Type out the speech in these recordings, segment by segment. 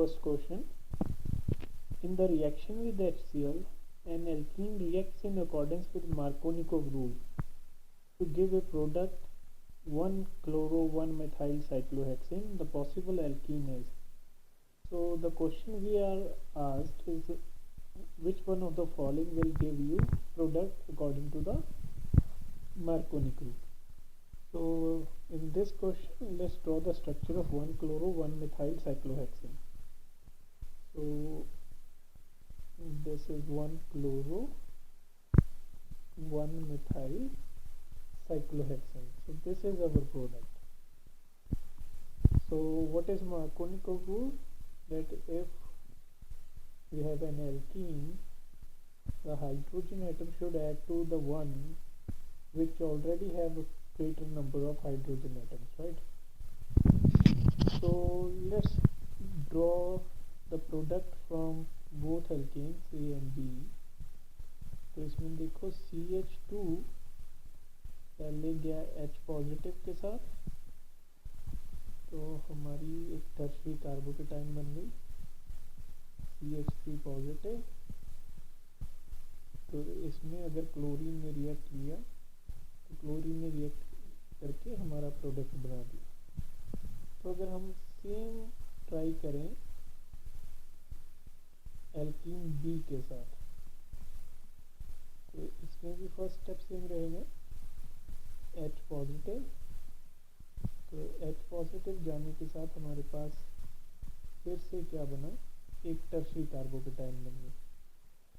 first question. In the reaction with HCl, an alkene reacts in accordance with Markovnikov rule to give a product 1-chloro-1-methyl cyclohexane. The possible alkene is. So the question we are asked is which one of the following will give you product according to the Markovnikov rule. So in this question, let's draw the structure of 1-chloro-1-methyl cyclohexane. So this is 1-chloro 1-methyl cyclohexane. So this is our product. So what is Markovnikov rule? That if we have an alkene, the hydrogen atom should add to the one which already have a greater number of hydrogen atoms, right? So let's draw the product from both alkanes A and B. तो इसमें देखो CH2 पहले गया H positive के साथ, तो हमारी एक टर्शरी कार्बोकेटाइन बन गई CH3 पॉजिटिव। तो इसमें अगर क्लोरीन ने रिएक्ट किया तो क्लोरीन ने रिएक्ट करके हमारा प्रोडक्ट बना दिया। तो अगर हम सेम ट्राई करें एल्कीन बी के साथ, तो इसमें भी फर्स्ट स्टेप सेम रहेगा H पॉजिटिव। तो H पॉजिटिव जाने के साथ हमारे पास फिर से क्या बना, एक टर्शरी कार्बोकेटाइन बन गई।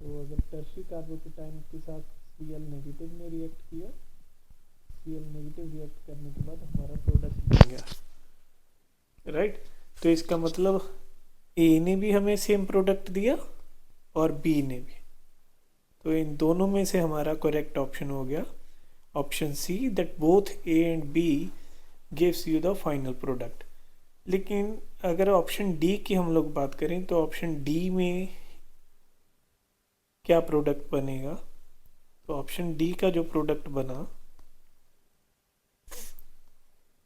तो अगर टर्शरी कार्बोकेटाइन के साथ Cl नेगेटिव ने रिएक्ट किया, Cl नेगेटिव रिएक्ट करने के बाद हमारा प्रोडक्ट बन गया, राइट। तो इसका मतलब A ने भी हमें सेम प्रोडक्ट दिया और B ने भी। तो इन दोनों में से हमारा करेक्ट ऑप्शन हो गया option C, that both A and B gives you the final product. लेकिन अगर ऑप्शन डी की हम लोग बात करें तो ऑप्शन डी में क्या प्रोडक्ट बनेगा? तो ऑप्शन डी का जो प्रोडक्ट बना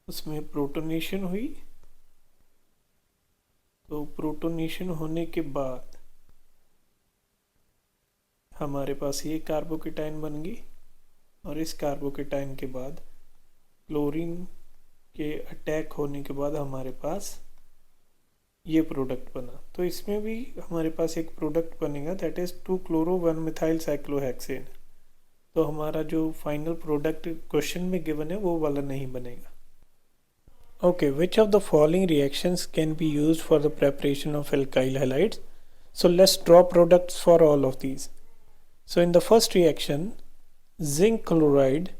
उसमें प्रोटोनेशन हुई। तो प्रोटोनेशन होने के बाद हमारे पास ये कार्बोकेटाइन बन गई और इस कार्बोकेटाइन के बाद क्लोरीन के अटैक होने के बाद हमारे पास ये प्रोडक्ट बना। तो इसमें भी हमारे पास एक प्रोडक्ट बनेगा, दैट इज 2-chloro-1-methyl cyclohexane। तो हमारा जो फाइनल प्रोडक्ट क्वेश्चन में गिवन है वो वाला नहीं बनेगा। Okay, which of the following reactions can be used for the preparation of alkyl halides? So let's draw products for all of these. So in the first reaction, zinc chloride,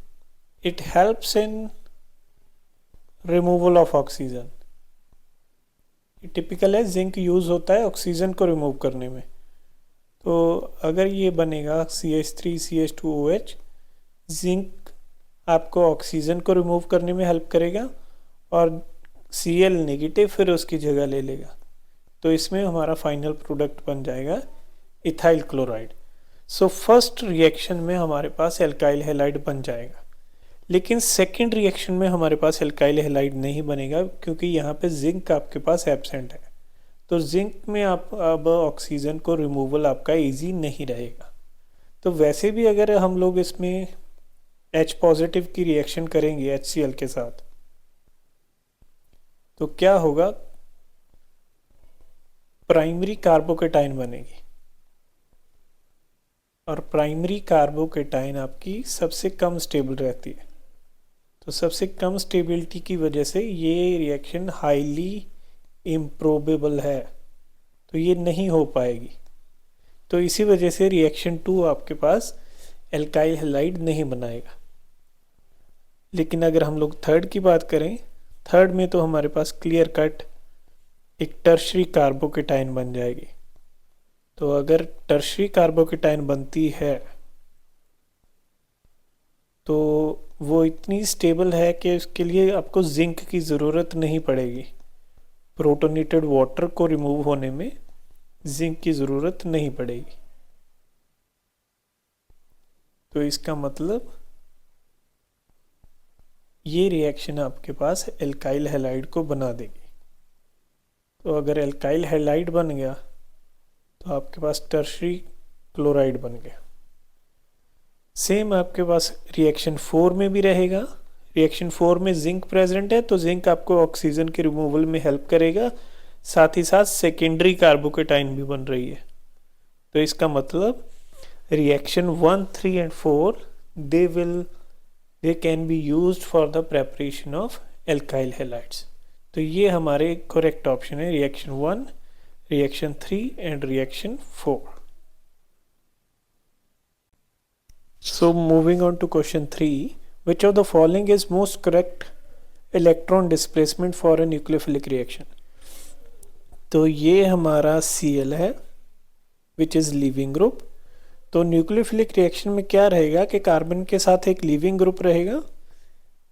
it helps in removal of oxygen. Typical है, zinc use होता है oxygen को remove करने में। तो अगर ये बनेगा CH3CH2OH, जिंक आपको ऑक्सीजन को रिमूव करने में हेल्प करेगा और Cl नेगेटिव फिर उसकी जगह ले लेगा। तो इसमें हमारा फाइनल प्रोडक्ट बन जाएगा ethyl chloride. So first reaction में हमारे पास एल्काइल हैलाइड बन जाएगा, लेकिन सेकेंड रिएक्शन में हमारे पास एल्काइल हैलाइड नहीं बनेगा क्योंकि यहाँ पे जिंक आपके पास एब्सेंट है। तो जिंक में आप अब ऑक्सीजन को रिमूवल आपका इजी नहीं रहेगा। तो वैसे भी अगर हम लोग इसमें H पॉजिटिव की रिएक्शन करेंगे HCl के साथ तो क्या होगा, प्राइमरी कार्बोकेटाइन बनेगी और प्राइमरी कार्बोकेटाइन आपकी सबसे कम स्टेबल रहती है। तो सबसे कम स्टेबिलिटी की वजह से ये रिएक्शन हाईली इम्प्रोबेबल है, तो ये नहीं हो पाएगी। तो इसी वजह से रिएक्शन 2 आपके पास एल्काइल हैलाइड नहीं बनाएगा। लेकिन अगर हम लोग थर्ड की बात करें, थर्ड में तो हमारे पास क्लियर कट एक टर्शरी कार्बोकेटाइन बन जाएगी। तो अगर टर्शरी कार्बोकेटाइन बनती है तो वो इतनी स्टेबल है कि उसके लिए आपको जिंक की ज़रूरत नहीं पड़ेगी। प्रोटोनेटेड वाटर को रिमूव होने में जिंक की ज़रूरत नहीं पड़ेगी। तो इसका मतलब ये रिएक्शन आपके पास एल्काइल हैलाइड को बना देगी। तो अगर एल्काइल हैलाइड बन गया तो आपके पास टर्शरी क्लोराइड बन गया। सेम आपके पास रिएक्शन 4 में भी रहेगा। रिएक्शन 4 में जिंक प्रेजेंट है तो जिंक आपको ऑक्सीजन के रिमूवल में हेल्प करेगा, साथ ही साथ सेकेंडरी कार्बोकेटाइन भी बन रही है। तो इसका मतलब reaction 1, 3 and 4 they can be used for the preparation of alkyl halides. तो ये हमारे करेक्ट ऑप्शन है, reaction 1, reaction 3 and reaction 4। So moving on to question 3, which of the following is most correct electron displacement for a nucleophilic reaction? तो ये हमारा Cl है which is leaving group। तो nucleophilic reaction में क्या रहेगा कि कार्बन के साथ एक लीविंग ग्रुप रहेगा,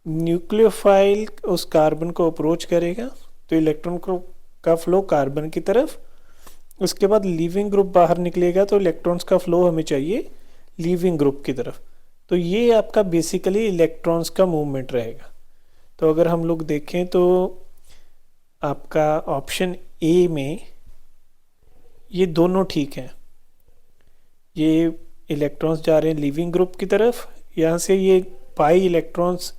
न्यूक्लियोफाइल उस कार्बन को अप्रोच करेगा तो इलेक्ट्रॉन का फ्लो कार्बन की तरफ, उसके बाद लीविंग ग्रुप बाहर निकलेगा तो इलेक्ट्रॉन्स का फ्लो हमें चाहिए लीविंग ग्रुप की तरफ। तो ये आपका बेसिकली इलेक्ट्रॉन्स का मूवमेंट रहेगा। तो अगर हम लोग देखें तो आपका ऑप्शन ए में ये दोनों ठीक हैं, ये इलेक्ट्रॉन्स जा रहे हैं लीविंग ग्रुप की तरफ, यहाँ से ये पाई इलेक्ट्रॉन्स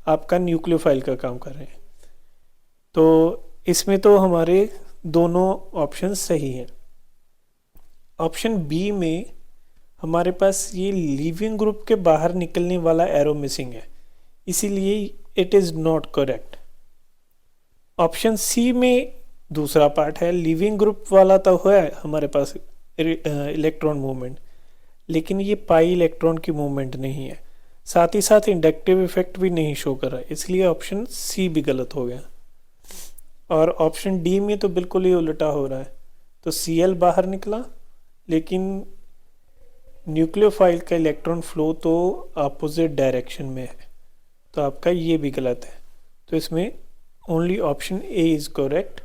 आपका न्यूक्लियोफाइल का काम कर रहे हैं। तो इसमें तो हमारे दोनों ऑप्शन सही हैं। ऑप्शन बी में हमारे पास ये लीविंग ग्रुप के बाहर निकलने वाला एरो मिसिंग है, इसीलिए it is not correct. Option C में दूसरा पार्ट है, लीविंग ग्रुप वाला तो है हमारे पास इलेक्ट्रॉन मूवमेंट, लेकिन ये पाई इलेक्ट्रॉन की मूवमेंट नहीं है, साथ ही साथ इंडक्टिव इफेक्ट भी नहीं शो कर रहा है, इसलिए ऑप्शन सी भी गलत हो गया। और ऑप्शन डी में तो बिल्कुल ही उल्टा हो रहा है, तो Cl बाहर निकला लेकिन न्यूक्लियोफाइल का इलेक्ट्रॉन फ्लो तो अपोजिट डायरेक्शन में है, तो आपका ये भी गलत है। तो इसमें only option A is correct.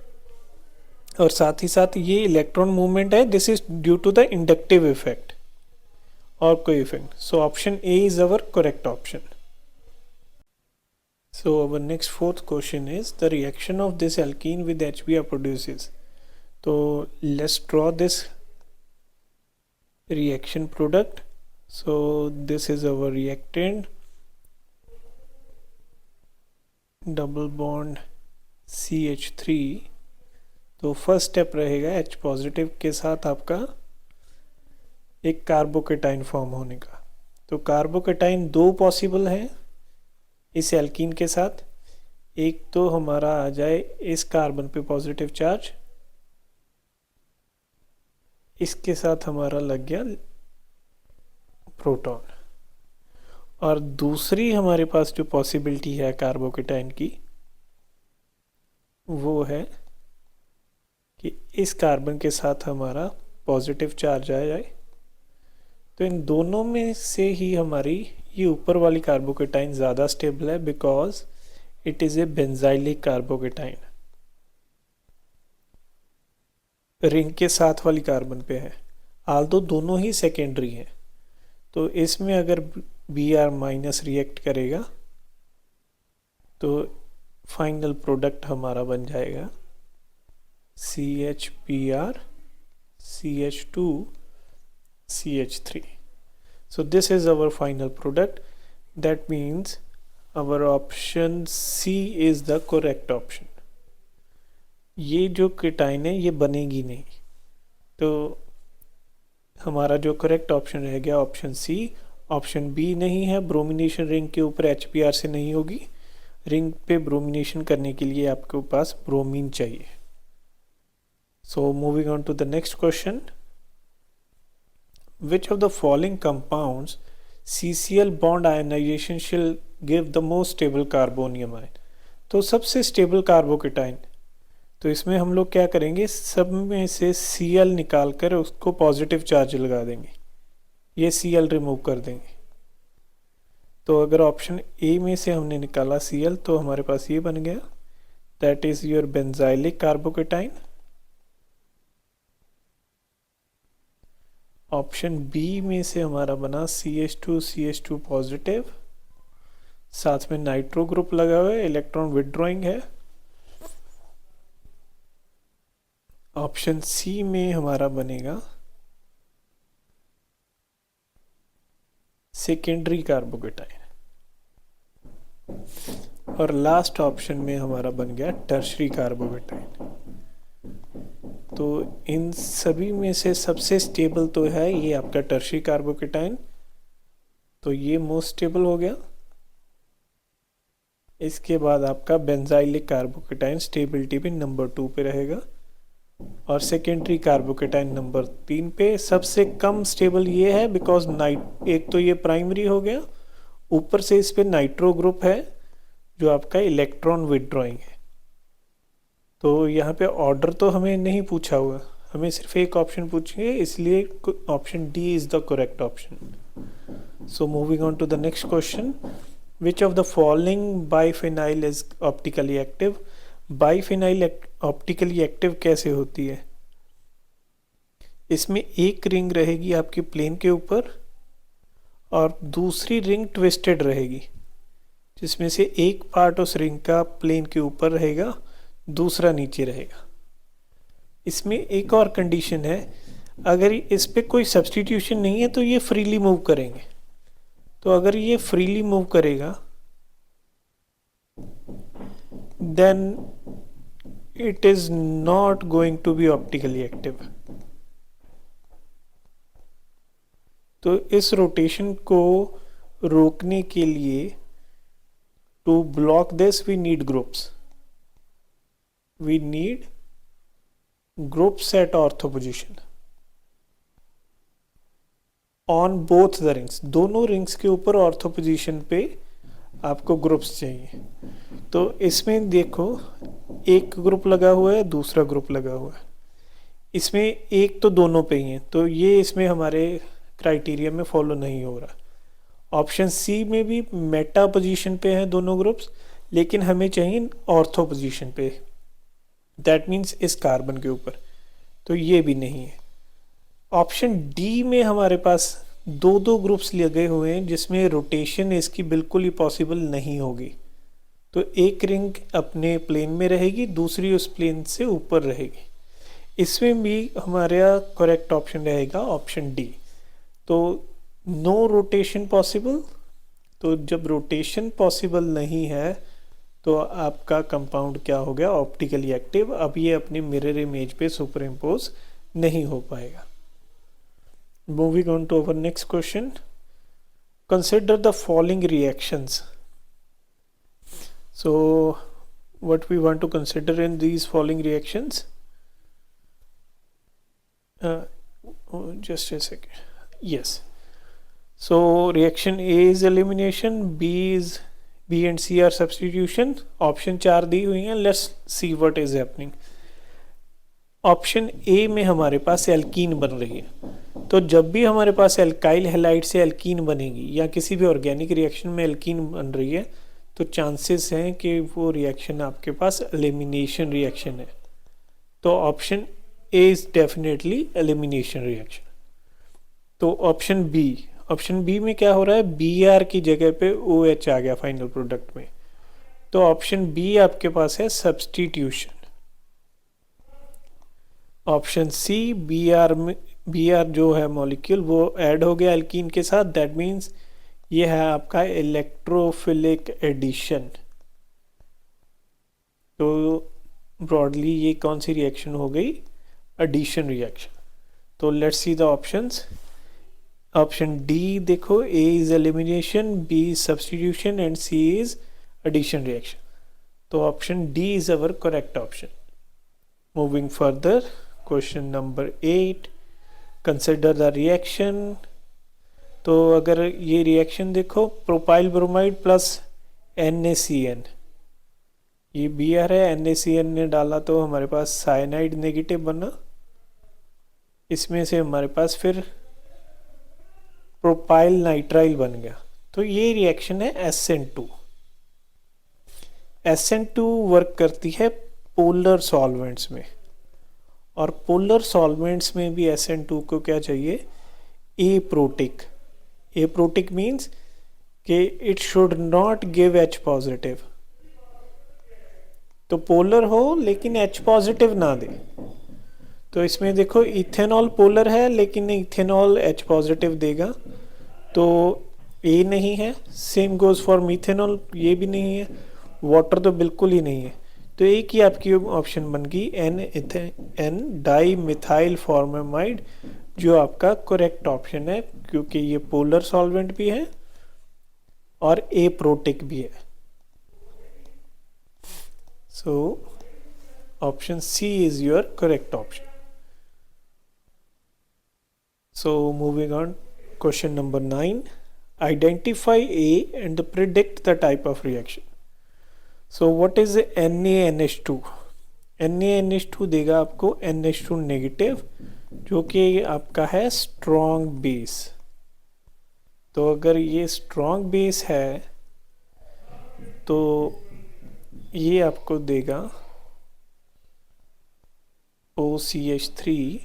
और साथ ही साथ ये इलेक्ट्रॉन मूवमेंट है, this is due to the inductive effect और कोई effect. So option A is our correct option. So our next fourth question is the reaction of this alkene with HBr produces. So let's draw this reaction product. So this is our reactant, double bond CH3। तो first step रहेगा H positive के साथ आपका एक carbocation form होने का। तो carbocation दो पॉसिबल है इस एल्कीन के साथ, एक तो हमारा आ जाए इस कार्बन पे पॉजिटिव चार्ज, इसके साथ हमारा लग गया प्रोटॉन, और दूसरी हमारे पास जो पॉसिबिलिटी है कार्बोकेटाइन की वो है कि इस कार्बन के साथ हमारा पॉजिटिव चार्ज आ जाए। तो इन दोनों में से ही हमारी ये ऊपर वाली कार्बोकेटाइन ज़्यादा स्टेबल है, because it is a benzylic carbocation, ring के साथ वाली कार्बन पे है, आल्दो दोनों ही सेकेंडरी हैं। तो इसमें अगर Br माइनस रिएक्ट करेगा तो फाइनल प्रोडक्ट हमारा बन जाएगा CHBr CH2 CH3। So this is our final product. That means our option C is the correct option. ये जो केटाइन है ये बनेगी नहीं, तो हमारा जो करेक्ट ऑप्शन रह गया ऑप्शन सी। ऑप्शन बी नहीं है, ब्रोमिनेशन रिंग के ऊपर HBr से नहीं होगी, रिंग पे ब्रोमिनेशन करने के लिए आपके पास ब्रोमीन चाहिए। So moving on to the next question. Which of the following compounds CCl bond ionization shall give the most stable carbonium ion? तो सबसे स्टेबल कार्बोकेटाइन, तो इसमें हम लोग क्या करेंगे, सब में से Cl निकाल कर उसको पॉजिटिव चार्ज लगा देंगे, ये Cl रिमूव कर देंगे। तो अगर ऑप्शन ए में से हमने निकाला Cl तो हमारे पास ये बन गया, that is your benzylic carbocation. Option B में से हमारा बना CH2 पॉजिटिव, साथ में नाइट्रो ग्रुप लगा हुआ है, इलेक्ट्रॉन विड्रॉइंग है। ऑप्शन सी में हमारा बनेगा सेकेंडरी कार्बोकेटाइन, और लास्ट ऑप्शन में हमारा बन गया टर्शरी कार्बोकेटाइन। तो इन सभी में से सबसे स्टेबल तो है ये आपका टर्शरी कार्बोकेटाइन, तो ये मोस्ट स्टेबल हो गया। इसके बाद आपका बेंजाइलिक कार्बोकेटाइन स्टेबिलिटी पे नंबर 2 पे रहेगा, और सेकेंडरी कार्बोकेटाइन नंबर 3 पे। सबसे कम स्टेबल ये है बिकॉज एक तो ये प्राइमरी हो गया, ऊपर से इस पे नाइट्रो ग्रुप है जो आपका इलेक्ट्रॉन विदड्रॉइंग है। तो यहाँ पे ऑर्डर तो हमें नहीं पूछा हुआ, हमें सिर्फ एक ऑप्शन पूछेंगे, इसलिए option D is the correct option. So moving on to the next question, which of the following biphenyl is optically active. Biphenyl optically active कैसे होती है? इसमें एक रिंग रहेगी आपकी प्लेन के ऊपर और दूसरी रिंग ट्विस्टेड रहेगी, जिसमें से एक पार्ट उस रिंग का प्लेन के ऊपर रहेगा, दूसरा नीचे रहेगा। इसमें एक और कंडीशन है, अगर इस पे कोई सब्स्टिट्यूशन नहीं है तो ये फ्रीली मूव करेंगे। तो अगर ये फ्रीली मूव करेगा then it is not going to be optically active। तो इस रोटेशन को रोकने के लिए to block this we need groups, we need groups at ortho position on both the rings। दोनों रिंग्स के ऊपर ऑर्थो पोजीशन पे आपको ग्रुप्स चाहिए। तो इसमें देखो एक ग्रुप लगा हुआ है, दूसरा ग्रुप लगा हुआ है, इसमें एक तो दोनों पे ही है, तो ये इसमें हमारे क्राइटेरिया में फॉलो नहीं हो रहा। ऑप्शन सी में भी मेटा पोजीशन पे है दोनों ग्रुप्स, लेकिन हमें चाहिए ऑर्थो पोजीशन पे, दैट मीन्स इस कार्बन के ऊपर, तो ये भी नहीं है। ऑप्शन डी में हमारे पास दो दो ग्रुप्स लगे हुए हैं जिसमें रोटेशन इसकी बिल्कुल ही पॉसिबल नहीं होगी। तो एक रिंग अपने प्लेन में रहेगी, दूसरी उस प्लेन से ऊपर रहेगी। इसमें भी हमारा करेक्ट ऑप्शन रहेगा ऑप्शन डी। तो नो रोटेशन पॉसिबल, तो जब रोटेशन पॉसिबल नहीं है तो आपका कंपाउंड क्या हो गया? Optically active. अब ये अपनी मिरर इमेज पे सुपर इम्पोज नहीं हो पाएगा। Moving on to our next question, consider the following reactions। So what we want to consider in these following reactions, just a second, yes, so reaction A is elimination, B and C are substitution। Option 4 दी हुई हैं, let's see what is happening। Option A में हमारे पास alkene बन रही है, तो जब भी हमारे पास एल्काइल हैलाइड से एल्कीन बनेगी या किसी भी ऑर्गेनिक रिएक्शन में एल्कीन बन रही है, तो चांसेस हैं कि वो रिएक्शन आपके पास एलिमिनेशन रिएक्शन है। तो option A is definitely elimination reaction. तो ऑप्शन बी में क्या हो रहा है? बी आर की जगह पे ओ एच आ गया फाइनल प्रोडक्ट में, तो ऑप्शन बी आपके पास है substitution. Option C B R जो है मॉलिक्यूल वो ऐड हो गया एल्कीन के साथ, दैट मीन्स ये है आपका इलेक्ट्रोफिलिक एडिशन। तो ब्रॉडली ये कौन सी रिएक्शन हो गई? Addition reaction. तो let's see the options. Option D देखो, A is elimination, B is substitution and C is addition reaction. तो option D is our correct option. Moving further, question number 8, consider the reaction. तो अगर ये reaction देखो, propyl bromide plus NaCN, ये Br है, NaCN ने डाला तो हमारे पास साइनाइड नेगेटिव बना, इसमें से हमारे पास फिर प्रोपाइल नाइट्राइल बन गया। तो ये रिएक्शन है SN2। SN2 वर्क करती है पोलर सॉल्वेंट्स में, और पोलर सॉल्वेंट्स में भी SN2 को क्या चाहिए? एप्रोटिक। एप्रोटिक मीन्स कि it should not give H positive, तो पोलर हो लेकिन H पॉजिटिव ना दे। तो इसमें देखो इथेनॉल पोलर है लेकिन इथेनॉल H पॉजिटिव देगा, तो ए नहीं है। सेम गोज फॉर मीथेनॉल, ये भी नहीं है। वाटर तो बिल्कुल ही नहीं है। तो एक ही आपकी ऑप्शन बन गई एन डाई मिथाइल फॉर्मेमाइड, जो आपका करेक्ट ऑप्शन है, क्योंकि ये पोलर सॉल्वेंट भी है और ए प्रोटिक भी है। So option C is your correct option. So moving on, question number 9, identify A and predict the type of reaction. So what is NaNH2? NaNH2 देगा आपको NH2 नेगेटिव, जो कि आपका है स्ट्रॉन्ग बेस। तो अगर ये स्ट्रॉन्ग बेस है तो ये आपको देगा OCH3,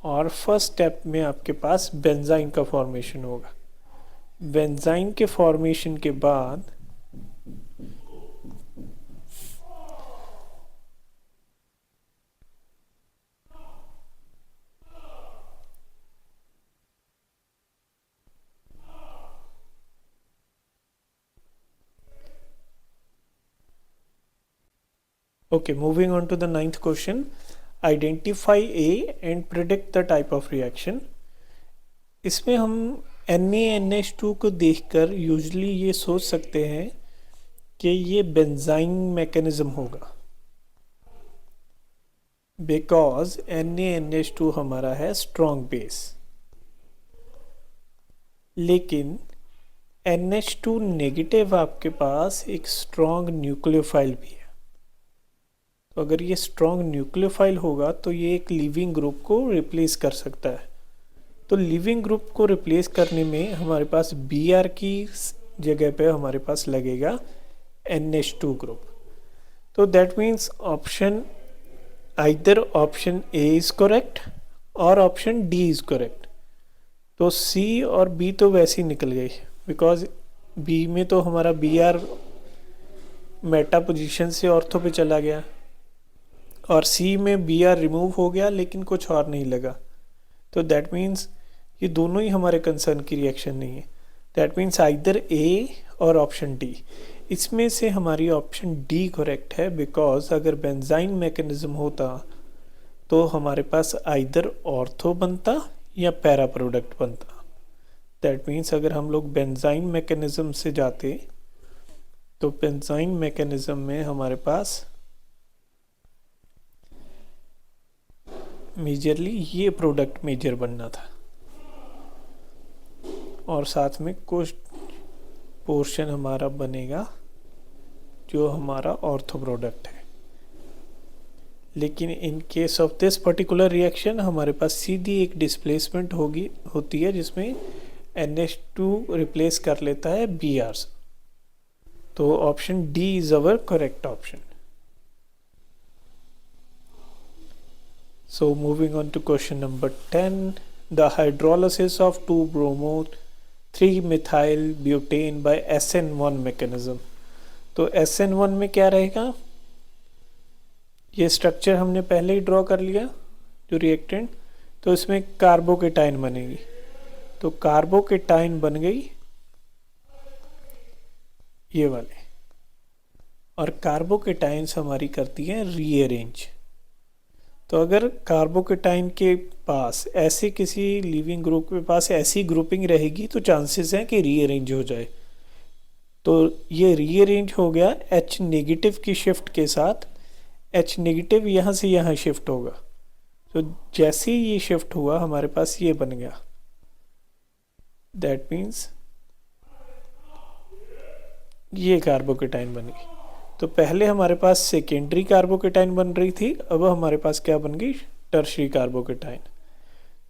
और फर्स्ट स्टेप में आपके पास बेंजाइन का फॉर्मेशन होगा। बेंजाइन के फॉर्मेशन के बाद okay, moving on to the 9th question, identify A and predict the type of reaction. इसमें हम NaNH2 को देखकर यूजली ये सोच सकते हैं कि ये बेंजाइन मैकेनिज्म होगा, बिकॉज NaNH2 हमारा है स्ट्रॉन्ग बेस। लेकिन NH2 नेगेटिव आपके पास एक स्ट्रॉन्ग न्यूक्लियोफाइल भी है। तो अगर ये स्ट्रॉन्ग न्यूक्लियोफाइल होगा तो ये एक लिविंग ग्रुप को रिप्लेस कर सकता है। तो लिविंग ग्रुप को रिप्लेस करने में हमारे पास Br की जगह पे हमारे पास लगेगा NH2 ग्रुप। तो that means option either option A is correct और ऑप्शन डी इज करेक्ट। तो सी और बी तो वैसे ही निकल गई, बिकॉज बी में तो हमारा Br मेटा पोजीशन से ऑर्थो पे चला गया, और सी में Br रिमूव हो गया लेकिन कुछ और नहीं लगा। तो दैट मीन्स ये दोनों ही हमारे कंसर्न की रिएक्शन नहीं है। दैट मीन्स आइदर ए और ऑप्शन डी। इसमें से हमारी ऑप्शन डी करेक्ट है, बिकॉज अगर बेंजाइन मैकेनिज्म होता तो हमारे पास आइदर ऑर्थो बनता या पैरा प्रोडक्ट बनता। दैट मीन्स अगर हम लोग बेंजाइन मैकेनिज्म से जाते तो बेंजाइन मैकेनिज्म में हमारे पास मेजरली ये प्रोडक्ट मेजर बनना था, और साथ में कुछ पोर्शन हमारा बनेगा जो हमारा ऑर्थो प्रोडक्ट है। लेकिन in case of this particular reaction हमारे पास सीधी एक डिस्प्लेसमेंट होती है जिसमें NH2 रिप्लेस कर लेता है Br। तो option D is our correct option. So moving on to question number 10, the hydrolysis of 2-bromo-3-methyl butane by SN1 mechanism। तो SN1 में क्या रहेगा, ये स्ट्रक्चर हमने पहले ही ड्रॉ कर लिया जो रिएक्टेंट। तो इसमें कार्बोकेटाइन बनेगी, तो कार्बोकेटाइन बन गई ये वाले, और कार्बोकेटाइन्स हमारी करती हैं रीअरेंज। तो अगर कार्बोकेटाइन के पास ऐसे किसी लिविंग ग्रुप के पास ऐसी ग्रुपिंग रहेगी तो चांसेस हैं कि रीअरेंज हो जाए। तो ये रीअरेंज हो गया H नेगेटिव की शिफ्ट के साथ। H नेगेटिव यहाँ से यहाँ शिफ्ट होगा, तो जैसे ही ये शिफ्ट हुआ हमारे पास ये बन गया। दैट मीन्स ये कार्बोकेटाइन बन गई। तो पहले हमारे पास सेकेंडरी कार्बोकेटाइन बन रही थी, अब हमारे पास क्या बन गई, टर्शरी कार्बोकेटाइन।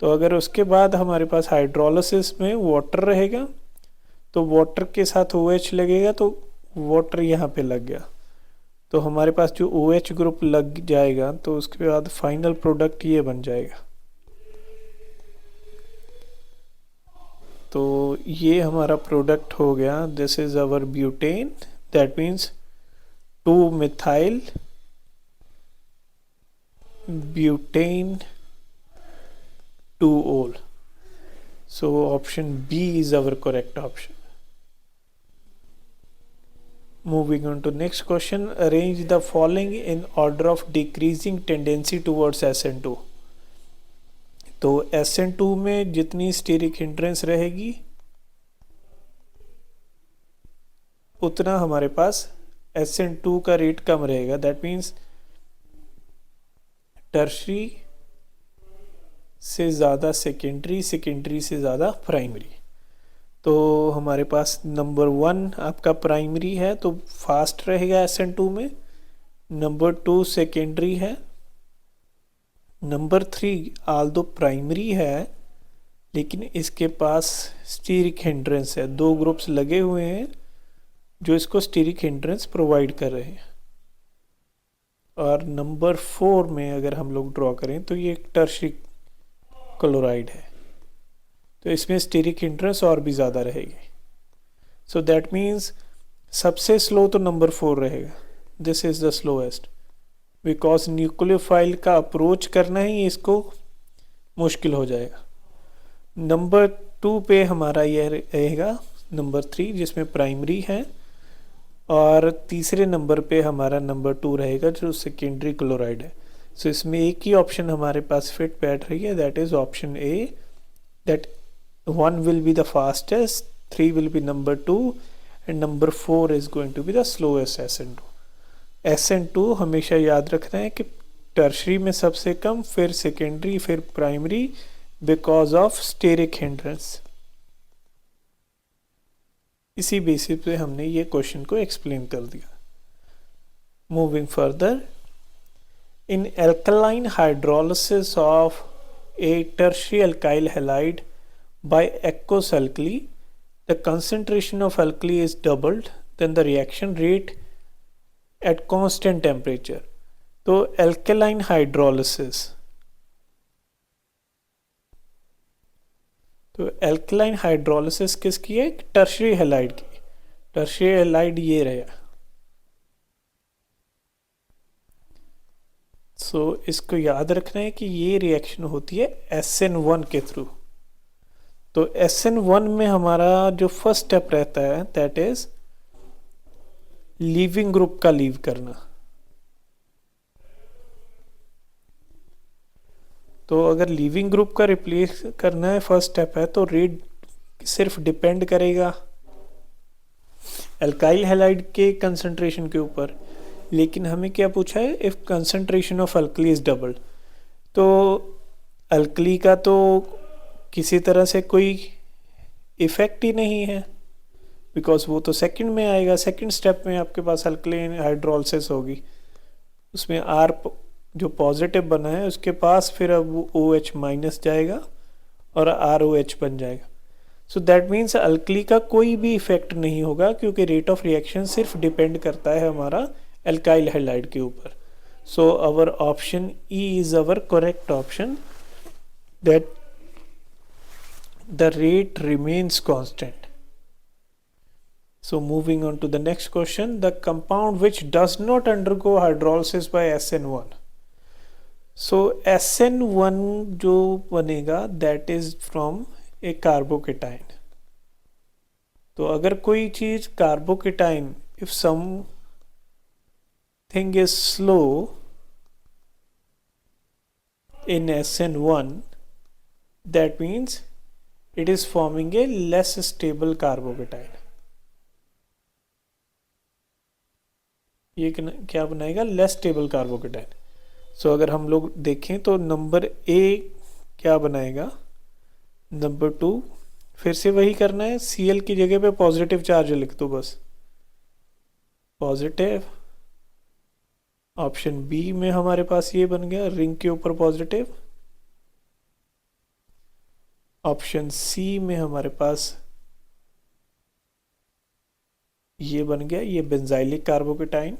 तो अगर उसके बाद हमारे पास हाइड्रोलिसिस में वाटर रहेगा तो वाटर के साथ OH लगेगा, तो वाटर यहाँ पे लग गया, तो हमारे पास जो OH ग्रुप लग जाएगा तो उसके बाद फाइनल प्रोडक्ट ये बन जाएगा। तो ये हमारा प्रोडक्ट हो गया, this is our butane. That means 2-methyl butane 2-ol. So option B is our correct option. Moving on to next question, arrange the following in order of decreasing tendency towards SN2. तो SN2 में जितनी stearic hindrance रहेगी उतना हमारे पास SN2 का rate कम रहेगा. That means tertiary से ज़्यादा सेकेंडरी, सेकेंडरी से ज़्यादा प्राइमरी. तो हमारे पास नंबर 1 आपका प्राइमरी है तो फास्ट रहेगा SN2 में. नंबर 2 सेकेंडरी है. नंबर 3 आल्दो प्राइमरी है लेकिन इसके पास स्टीरिक हिंड्रेंस है. 2 ग्रुप्स लगे हुए हैं जो इसको स्टीरिक हिंड्रेंस प्रोवाइड कर रहे हैं. और नंबर 4 में अगर हम लोग ड्रॉ करें तो ये टर्शरी क्लोराइड है तो इसमें स्टीरिक हिंड्रेंस और भी ज़्यादा रहेगी. सो दैट मीन्स सबसे स्लो तो नंबर 4 रहेगा. This is the slowest because nucleophile का अप्रोच करना ही इसको मुश्किल हो जाएगा. नंबर 2 पे हमारा यह रहेगा नंबर 3 जिसमें प्राइमरी है. और तीसरे नंबर पे हमारा नंबर 2 रहेगा जो सेकेंडरी क्लोराइड है. सो इसमें एक ही ऑप्शन हमारे पास फिट बैठ रही है, that is option A. That 1 will be the fastest, 3 will be number 2 and number 4 is going to be the slowest SN2. SN2 हमेशा याद रखना है कि टर्शरी में सबसे कम, फिर सेकेंडरी, फिर primary because of steric hindrance. इसी बेसिस पे हमने ये क्वेश्चन को एक्सप्लेन कर दिया. Moving further, in alkaline hydrolysis of a tertiary alkyl halide by aqueous alkali, the concentration of alkali is doubled, then the reaction rate at constant temperature. तो alkaline hydrolysis, तो alkaline hydrolysis किसकी है? Tertiary halide की. Tertiary halide ये रहेगा. सो इसको याद रखना है कि ये रिएक्शन होती है SN1 के थ्रू. तो SN1 में हमारा जो फर्स्ट स्टेप रहता है दैट इज लीविंग ग्रुप का लीव करना. तो अगर लीविंग ग्रुप का रिप्लेस करना है फर्स्ट स्टेप है तो रेट सिर्फ डिपेंड करेगा अल्काइल हैलाइड के कंसंट्रेशन के ऊपर. लेकिन हमें क्या पूछा है? If concentration of alkali is double. तो अल्कली का तो किसी तरह से कोई इफेक्ट ही नहीं है बिकॉज वो तो सेकंड में आएगा. सेकंड स्टेप में आपके पास अल्कलीन हाइड्रोलिसिस होगी, उसमें R जो पॉजिटिव बना है उसके पास फिर अब वो OH माइनस जाएगा और ROH बन जाएगा. सो दैट मीन्स अल्कली का कोई भी इफेक्ट नहीं होगा क्योंकि रेट ऑफ रिएक्शन सिर्फ डिपेंड करता है हमारा अल्काइल हैलाइड के ऊपर. So our option E is our correct option, that the rate remains constant. So moving on to the next question, the compound which does not undergo hydrolysis by SN1. So SN1 जो बनेगा that is from a carbocation. तो अगर कोई चीज carbocation, if something is slow in SN1, that means it is forming a less stable carbocation. ये क्या बनाएगा? Less stable carbocation. सो अगर हम लोग देखें तो नंबर ए क्या बनाएगा? नंबर 2 फिर से वही करना है, Cl की जगह पे पॉजिटिव चार्ज लिख दो बस, पॉजिटिव. ऑप्शन बी में हमारे पास ये बन गया रिंग के ऊपर पॉजिटिव. ऑप्शन सी में हमारे पास ये बन गया ये बेंजाइलिक कार्बोकेटाइन.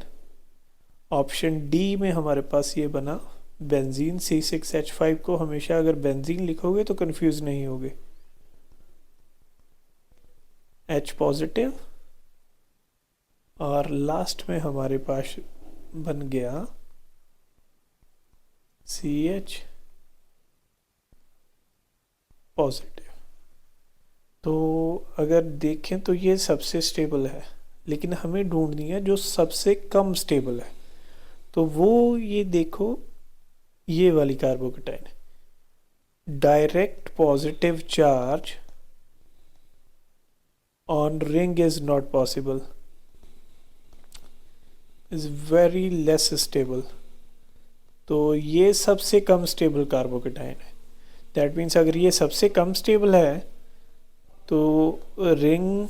ऑप्शन डी में हमारे पास ये बना बेंजीन. C6H5 को हमेशा अगर बेंजीन लिखोगे तो कंफ्यूज नहीं होगे. H positive. और लास्ट में हमारे पास बन गया CH पॉजिटिव। तो अगर देखें तो ये सबसे स्टेबल है, लेकिन हमें ढूंढनी है जो सबसे कम स्टेबल है। तो वो ये देखो, ये वाली carbocation, direct positive charge on ring is not possible, is very less stable. तो ये सबसे कम स्टेबल कार्बोकेटाइन है। दैट मीन्स अगर ये सबसे कम स्टेबल है तो रिंग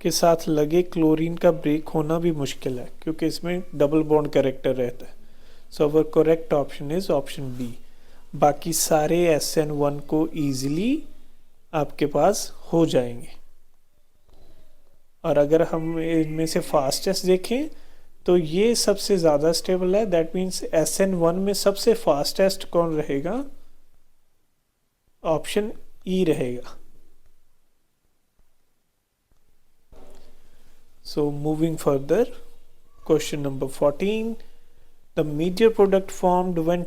के साथ लगे क्लोरीन का ब्रेक होना भी मुश्किल है, क्योंकि इसमें डबल बॉन्ड कैरेक्टर रहता है। So our correct option is option B. बाकी सारे SN1 को इजीली आपके पास हो जाएंगे। और अगर हम इनमें से फास्टेस्ट देखें तो ये सबसे ज़्यादा स्टेबल है। दैट मीन्स SN1 में सबसे फास्टेस्ट कौन रहेगा? ऑप्शन ई रहेगा। So moving further, question number 14, the major product formed when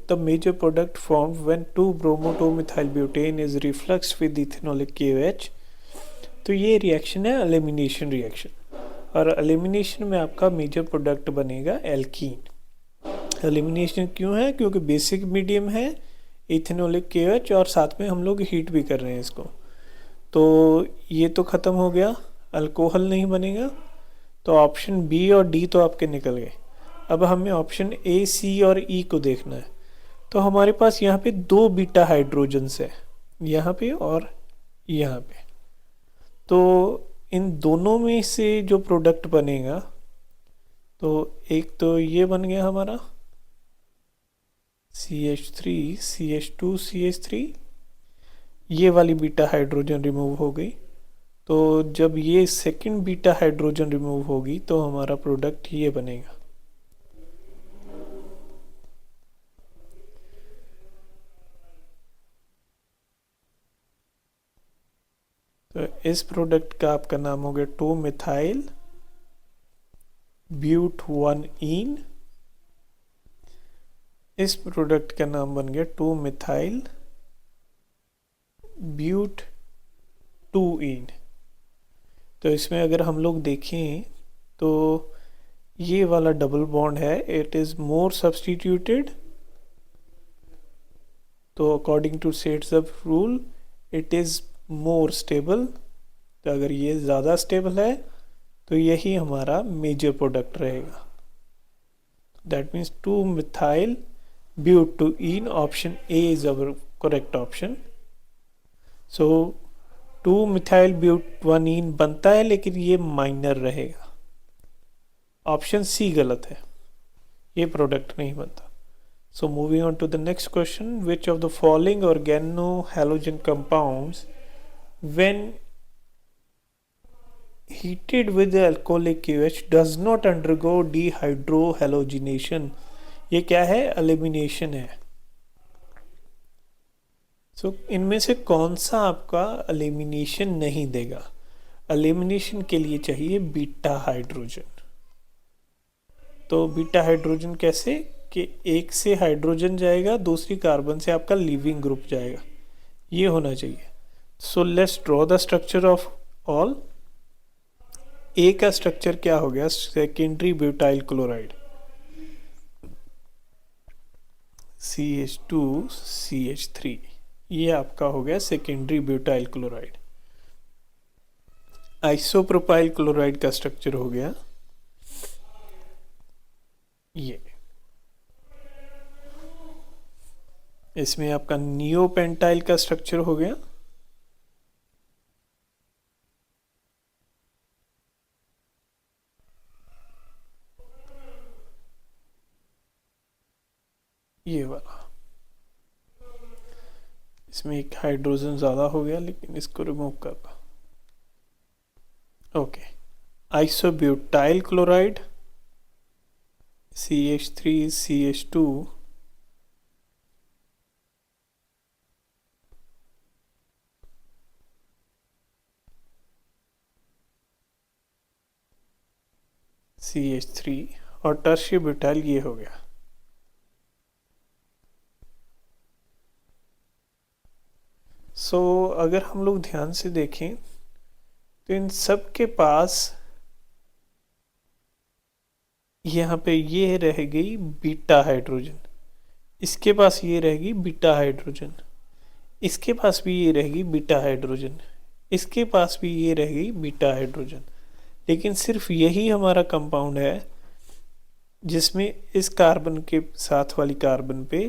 the major product formed when 2-bromo-2-methylbutane is refluxed with ethanolic KOH। तो ये रिएक्शन है एलिमिनेशन रिएक्शन, और एलिमिनेशन में आपका मेजर प्रोडक्ट बनेगा एल्कीन। एलिमिनेशन क्यों है? क्योंकि बेसिक मीडियम है इथेनोलिक KOH, और साथ में हम लोग हीट भी कर रहे हैं इसको। तो ये तो ख़त्म हो गया, अल्कोहल नहीं बनेगा। तो ऑप्शन बी और डी तो आपके निकल गए। अब हमें ऑप्शन ए, सी और ई को देखना है। तो हमारे पास यहाँ पे 2 बीटा हाइड्रोजन्स है, यहाँ पे और यहाँ पे। तो इन दोनों में से जो प्रोडक्ट बनेगा, तो एक तो ये बन गया हमारा CH3 CH2 CH3, ये वाली बीटा हाइड्रोजन रिमूव हो गई। तो जब ये सेकंड बीटा हाइड्रोजन रिमूव होगी तो हमारा प्रोडक्ट ये बनेगा। तो इस प्रोडक्ट का आपका नाम हो गया 2-मिथाइल ब्यूट 1-ईन। इस प्रोडक्ट का नाम बन गया 2-मिथाइल ब्यूट 2-ईन। तो इसमें अगर हम लोग देखें तो ये वाला डबल बॉन्ड है, इट इज़ मोर सब्स्टिट्यूटेड। तो according to Saytzeff rule it is more stable. तो अगर ये ज़्यादा स्टेबल है तो यही हमारा मेजर प्रोडक्ट रहेगा। That means two methyl but two ene, option A is our correct option. So two methyl but one ene बनता है, लेकिन ये माइनर रहेगा। ऑप्शन सी गलत है, ये प्रोडक्ट नहीं बनता। So moving on to the next question, which of the following organohalogen compounds when heated with alcoholic KOH does not undergo dehydrohalogenation? ये क्या है? एलिमिनेशन है। इनमें से कौन सा आपका एलिमिनेशन नहीं देगा? एलिमिनेशन के लिए चाहिए बीटा हाइड्रोजन। तो बीटा हाइड्रोजन कैसे कि एक से हाइड्रोजन जाएगा, दूसरी कार्बन से आपका लीविंग ग्रुप जाएगा, ये होना चाहिए। So let's draw the structure of all. A का स्ट्रक्चर क्या हो गया? Secondary butyl chloride, CH2 CH3, ये आपका हो गया secondary butyl chloride. Isopropyl chloride का स्ट्रक्चर हो गया ये। इसमें आपका नियोपेंटाइल का स्ट्रक्चर हो गया ये वाला। इसमें एक हाइड्रोजन ज़्यादा हो गया, लेकिन इसको रिमूव करना। Okay, isobutyl chloride CH3 CH2 CH3 और टर्शियरी ब्यूटाइल ये हो गया। अगर हम लोग ध्यान से देखें तो इन सब के पास यहाँ पे ये रह गई बीटा हाइड्रोजन, इसके पास ये रहेगी बीटा हाइड्रोजन, इसके पास भी ये रहेगी बीटा हाइड्रोजन, इसके पास भी ये रहेगी बीटा हाइड्रोजन। लेकिन सिर्फ यही हमारा कंपाउंड है जिसमें इस कार्बन के साथ वाली कार्बन पे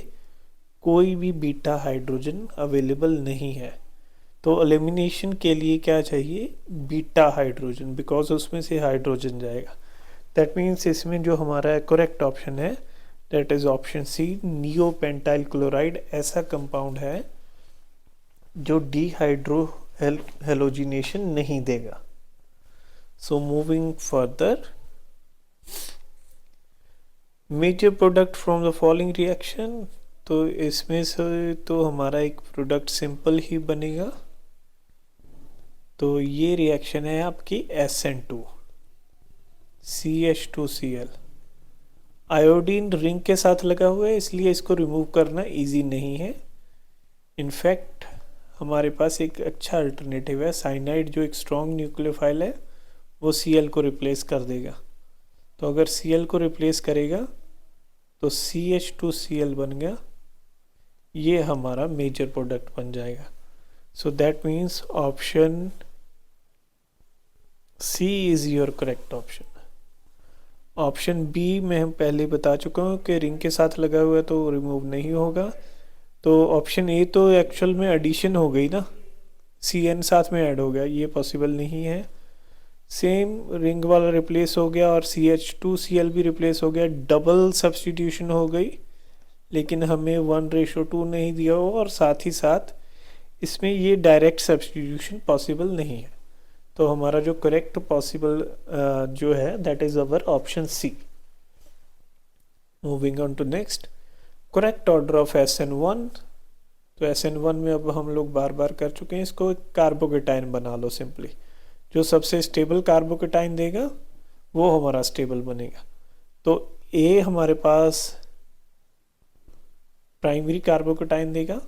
कोई भी बीटा हाइड्रोजन अवेलेबल नहीं है। तो एलिमिनेशन के लिए क्या चाहिए, बीटा हाइड्रोजन, बिकॉज उसमें से हाइड्रोजन जाएगा। दैट मीन्स इसमें जो हमारा करेक्ट ऑप्शन है that is option C, neopentyl chloride ऐसा कंपाउंड है जो डिहाइड्रो हेलोजिनेशन नहीं देगा। So moving further, major product from the following reaction, तो इसमें से तो हमारा एक प्रोडक्ट सिंपल ही बनेगा। तो ये रिएक्शन है आपकी SN2 CH2Cl। आयोडीन रिंग के साथ लगा हुआ है इसलिए इसको रिमूव करना इजी नहीं है। इनफैक्ट हमारे पास एक अच्छा अल्टरनेटिव है, साइनाइड जो एक स्ट्रॉन्ग न्यूक्लियोफाइल है वो Cl को रिप्लेस कर देगा। तो अगर Cl को रिप्लेस करेगा तो CH2Cl बन गया, ये हमारा मेजर प्रोडक्ट बन जाएगा। So that means option C is your correct option. Option B में हम पहले बता चुका हूँ कि रिंग के साथ लगा हुआ है तो रिमूव नहीं होगा। तो ऑप्शन ए तो एक्चुअल में एडिशन हो गई ना, CN साथ में ऐड हो गया, ये पॉसिबल नहीं है। सेम रिंग वाला रिप्लेस हो गया और CH2Cl भी रिप्लेस हो गया, डबल सब्सटीट्यूशन हो गई, लेकिन हमें 1:2 नहीं दिया हो और साथ ही साथ इसमें ये डायरेक्ट सब्सटीट्यूशन पॉसिबल नहीं है। तो हमारा जो करेक्ट पॉसिबल जो है that is our option C. Moving on to next, correct order of SN1। तो SN1 में अब हम लोग बार बार कर चुके हैं, इसको कार्बोकेटाइन बना लो सिंपली। जो सबसे स्टेबल कार्बोकेटाइन देगा वो हमारा स्टेबल बनेगा। तो ए हमारे पास प्राइमरी कार्बोकेटाइन देगा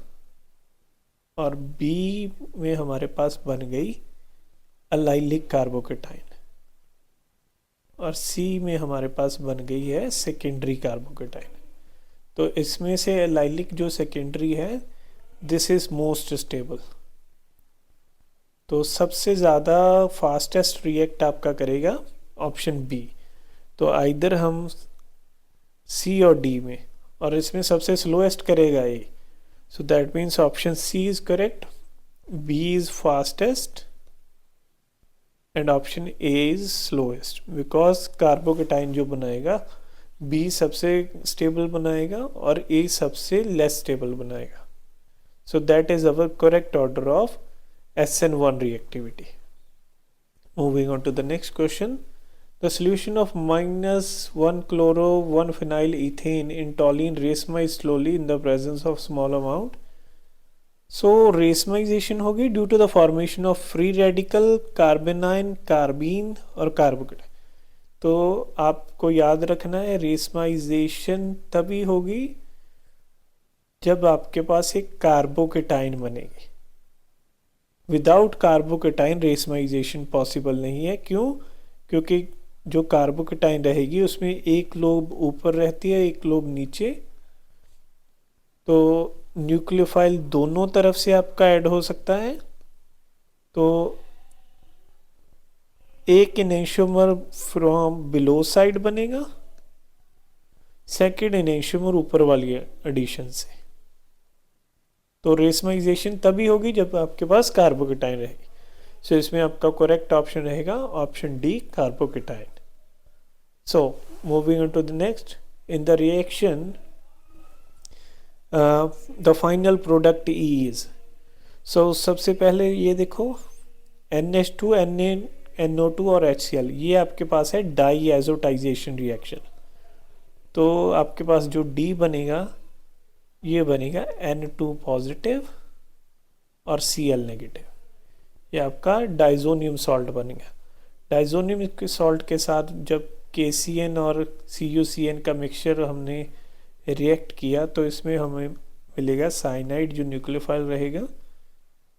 और बी में हमारे पास बन गई अलाइलिक कार्बोकेटाइन और सी में हमारे पास बन गई है सेकेंडरी कार्बोकेटाइन। तो इसमें से अलाइलिक जो सेकेंडरी है दिस इज मोस्ट स्टेबल। तो सबसे ज़्यादा फास्टेस्ट रिएक्ट आपका करेगा ऑप्शन बी। तो आइदर हम सी और डी में, और इसमें सबसे स्लोएस्ट करेगा A. So that means option C is correct, B is fastest and option A is slowest, because carbocation जो बनाएगा बी सबसे स्टेबल बनाएगा और ए सबसे लेस स्टेबल बनाएगा। So that is our correct order of SN1 reactivity. Moving on to the next question, the solution of -1 chloro 1 phenyl ethane in toluene racemizes slowly in the presence of small amount. So racemization होगी due to the formation of free radical carbanion, carbene और carbocation. तो आपको याद रखना है racemisation तभी होगी जब आपके पास एक कार्बोकेटाइन बनेगी। विदाउट कार्बोकेटाइन रेसमाइजेशन पॉसिबल नहीं है। क्यों? क्योंकि जो कार्बोकेटाइन रहेगी उसमें एक लोब ऊपर रहती है एक लोब नीचे, तो न्यूक्लियोफाइल दोनों तरफ से आपका ऐड हो सकता है। तो एक एनेंशियोमर फ्रॉम बिलो साइड बनेगा, सेकेंड एनेंशियोमर ऊपर वाली एडिशन से। तो रेसमाइजेशन तभी होगी जब आपके पास कार्बोकेटाइन रहेगी। सो इसमें आपका करेक्ट ऑप्शन रहेगा option D, carbocation. So moving on to the next, in the reaction the final product is. So सबसे पहले ये देखो NH2 NaNO2 और HCl, ये आपके पास है डाईएजोटाइजेशन रिएक्शन। तो आपके पास जो D बनेगा ये बनेगा N2 पॉजिटिव और Cl नेगेटिव, ये आपका डाइजोनियम सॉल्ट बनेगा। डाइजोनियम सॉल्ट के साथ जब KCN और CuCN का मिक्सचर हमने रिएक्ट किया तो इसमें हमें मिलेगा साइनाइड जो न्यूक्लियोफाइल रहेगा।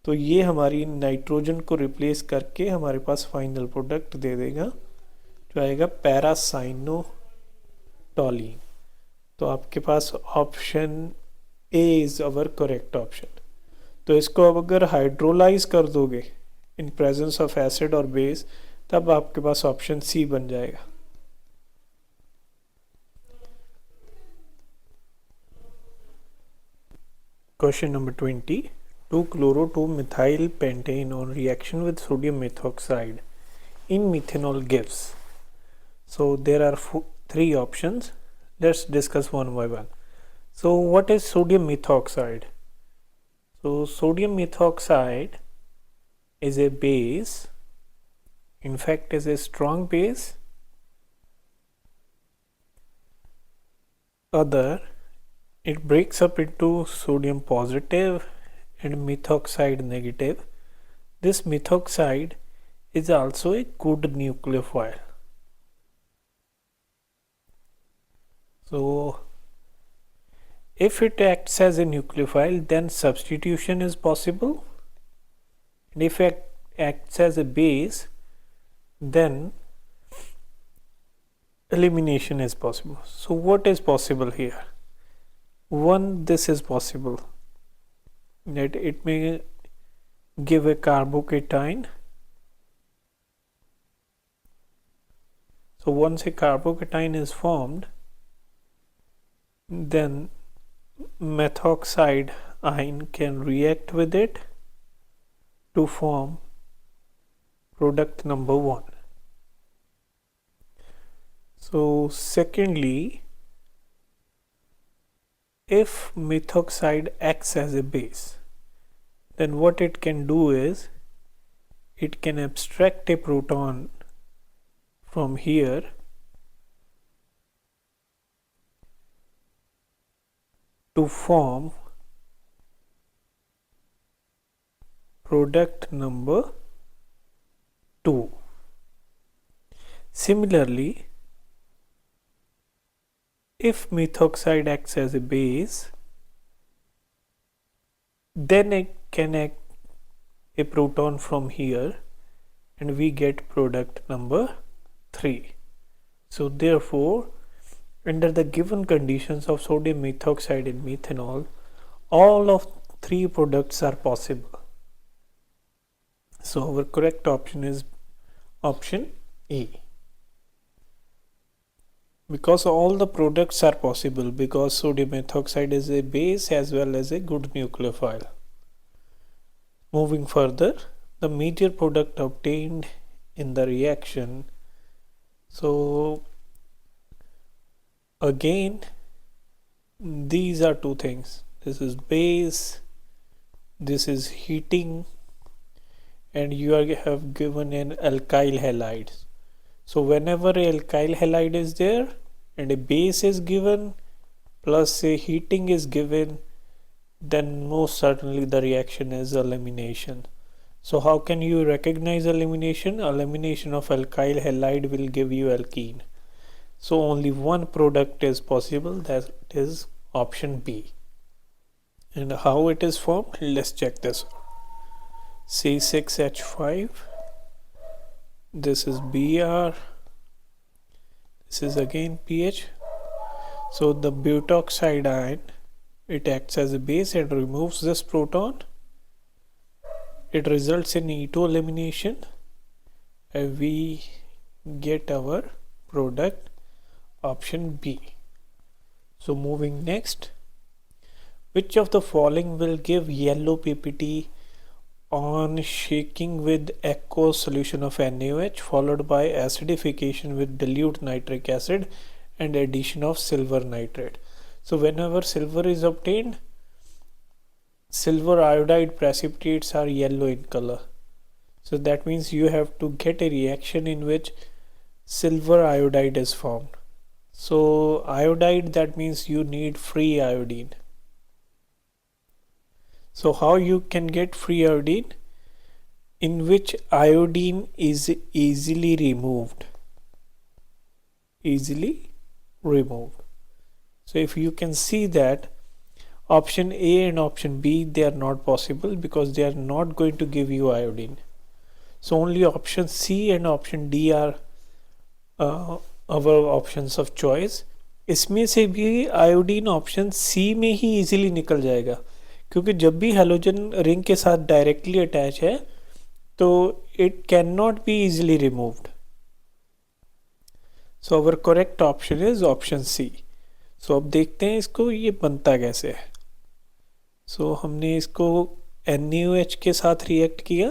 तो ये हमारी नाइट्रोजन को रिप्लेस करके हमारे पास फाइनल प्रोडक्ट दे देगा जो आएगा पैरासाइनोटोलीन। तो आपके पास option A is our correct option. तो इसको अब अगर हाइड्रोलाइज कर दोगे इन प्रेजेंस ऑफ एसिड और बेस तब आपके पास ऑप्शन सी बन जाएगा। Question number 20, 2-chloro-2-methyl pentane on reaction with sodium methoxide in methanol gives. So there are three options. Let's discuss one by one. So what is sodium methoxide? So sodium methoxide is a base, in fact is a strong base. It breaks up into sodium positive and methoxide negative. This methoxide is also a good nucleophile. So if it acts as a nucleophile, then substitution is possible, and if it acts as a base, then elimination is possible. So what is possible here? One, this is possible that it may give a carbocation. So once a carbocation is formed, then methoxide ion can react with it to form product number 1. So secondly, if methoxide acts as a base, then what it can do is it can abstract a proton from here to form product number 2. Similarly, if methoxide acts as a base, then it can act a proton from here and we get product number 3. So therefore, under the given conditions of sodium methoxide in methanol, all of 3 products are possible. So our correct option is option A. Because all the products are possible, because sodium methoxide is a base as well as a good nucleophile. Moving further, the major product obtained in the reaction. So again, these are two things. This is base, this is heating, and you have given an alkyl halide. So whenever a alkyl halide is there and a base is given plus a heating is given, then most certainly the reaction is elimination. So how can you recognize elimination? Elimination of alkyl halide will give you alkene. So only one product is possible, that is option B. And how it is formed? Let's check this. C6H5, this is Br, this is again pH. So the butoxide ion, it acts as a base and removes this proton. It results in E2 elimination and we get our product option B. So moving next, which of the following will give yellow PPT on shaking with aqueous solution of NaOH followed by acidification with dilute nitric acid and addition of silver nitrate? So whenever silver is obtained, silver iodide precipitates are yellow in color. So that means you have to get a reaction in which silver iodide is formed. So iodide, that means you need free iodine. So how you can get free iodine? In which iodine is easily removed. easily removed. So if you can see that option A and option B, they are not possible because they are not going to give you iodine. So only option C and option D are our options of choice. इसमें से भी iodine option C में ही easily निकल जाएगा, क्योंकि जब भी halogen ring के साथ डायरेक्टली अटैच है तो it can not be easily removed. So our correct option is option C. So अब देखते हैं इसको ये बनता कैसे है. सो हमने इसको NaOH के साथ रिएक्ट किया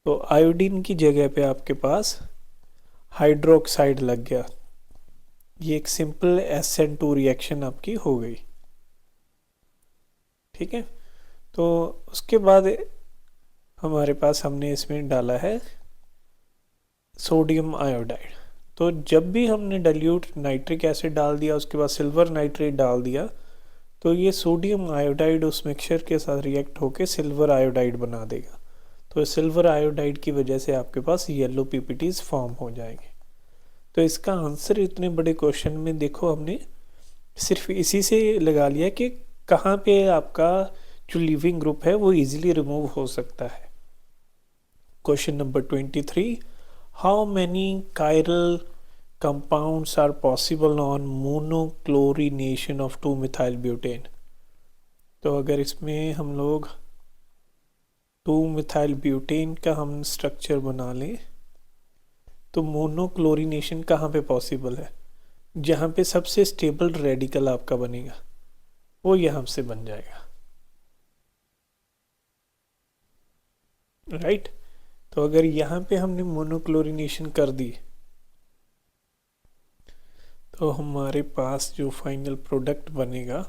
तो आयोडीन की जगह पे आपके पास हाइड्रोक्साइड लग गया. ये एक सिंपल SN2 रिएक्शन आपकी हो गई. ठीक है, तो उसके बाद हमारे पास हमने इसमें डाला है सोडियम आयोडाइड. तो जब भी हमने डाइल्यूट नाइट्रिक एसिड डाल दिया, उसके बाद सिल्वर नाइट्रेट डाल दिया, तो ये सोडियम आयोडाइड उस मिक्सचर के साथ रिएक्ट होकर सिल्वर आयोडाइड बना देगा. तो सिल्वर आयोडाइड की वजह से आपके पास येलो पीपीटीज फॉर्म हो जाएंगे. तो इसका आंसर इतने बड़े क्वेश्चन में देखो हमने सिर्फ इसी से लगा लिया कि कहाँ पे आपका जो लिविंग ग्रुप है वो इजीली रिमूव हो सकता है. Question number 23, how many chiral compounds are possible on monochlorination of 2-methyl butane. तो अगर इसमें हम लोग 2-methyl butane का हम स्ट्रक्चर बना लें तो मोनोक्लोरिनेशन कहाँ पे पॉसिबल है? जहाँ पे सबसे स्टेबल रेडिकल आपका बनेगा वो यहाँ से बन जाएगा. राइट तो अगर यहाँ पे हमने मोनोक्लोरिनेशन कर दी तो हमारे पास जो फाइनल प्रोडक्ट बनेगा,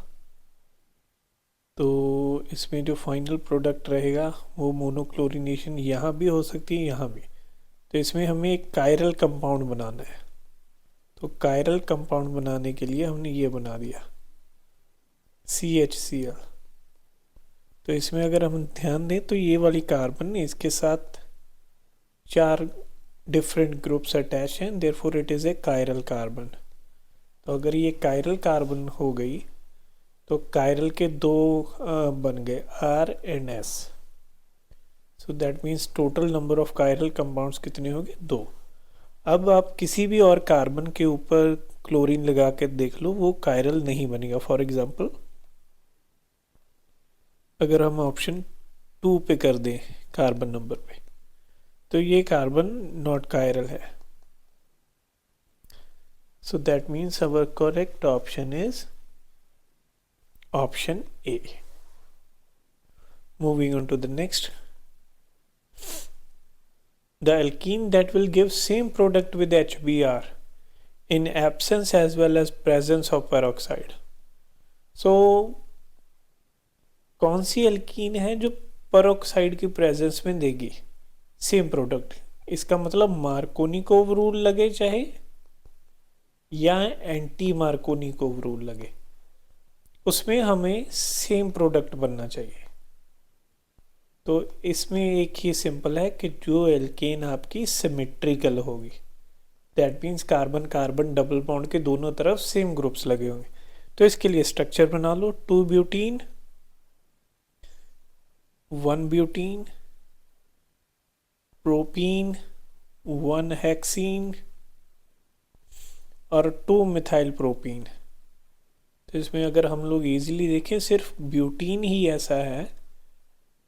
तो इसमें जो फाइनल प्रोडक्ट रहेगा वो मोनोक्लोरिनेशन यहाँ भी हो सकती है, यहाँ भी. तो इसमें हमें एक कायरल कंपाउंड बनाना है. तो कायरल कंपाउंड बनाने के लिए हमने ये बना दिया CHCl. तो इसमें अगर हम ध्यान दें तो ये वाली कार्बन इसके साथ 4 डिफरेंट ग्रुप्स अटैच हैं, therefore it is a chiral carbon. तो अगर ये कायरल कार्बन हो गई तो कायरल के 2 बन गए R and S. So that means total number of chiral compounds कितने हो गए? 2. अब आप किसी भी और कार्बन के ऊपर क्लोरीन लगा के देख लो, वो कायरल नहीं बनेगा. फॉर एग्जांपल अगर हम ऑप्शन 2 पे कर दें कार्बन नंबर पे, तो ये कार्बन नॉट कायरल है. So that means our correct option is option A. Moving on to the next. The alkene that will give same product with HBr in absence as well as presence of peroxide. So कौन सी alkene है जो peroxide की presence में देगी same product? इसका मतलब Markovnikov rule लगे चाहे या एंटी मार्कोनिकोव रूल लगे, उसमें हमें सेम प्रोडक्ट बनना चाहिए. तो इसमें एक ही सिंपल है कि जो एल्केन आपकी सिमेट्रिकल होगी, that means carbon carbon double bond के दोनों तरफ सेम ग्रुप्स लगे होंगे. तो इसके लिए स्ट्रक्चर बना लो 2 ब्यूटीन 1 ब्यूटीन प्रोपीन 1 हेक्सीन और 2 मिथाइल प्रोपीन. तो इसमें अगर हम लोग इजीली देखें सिर्फ ब्यूटीन ही ऐसा है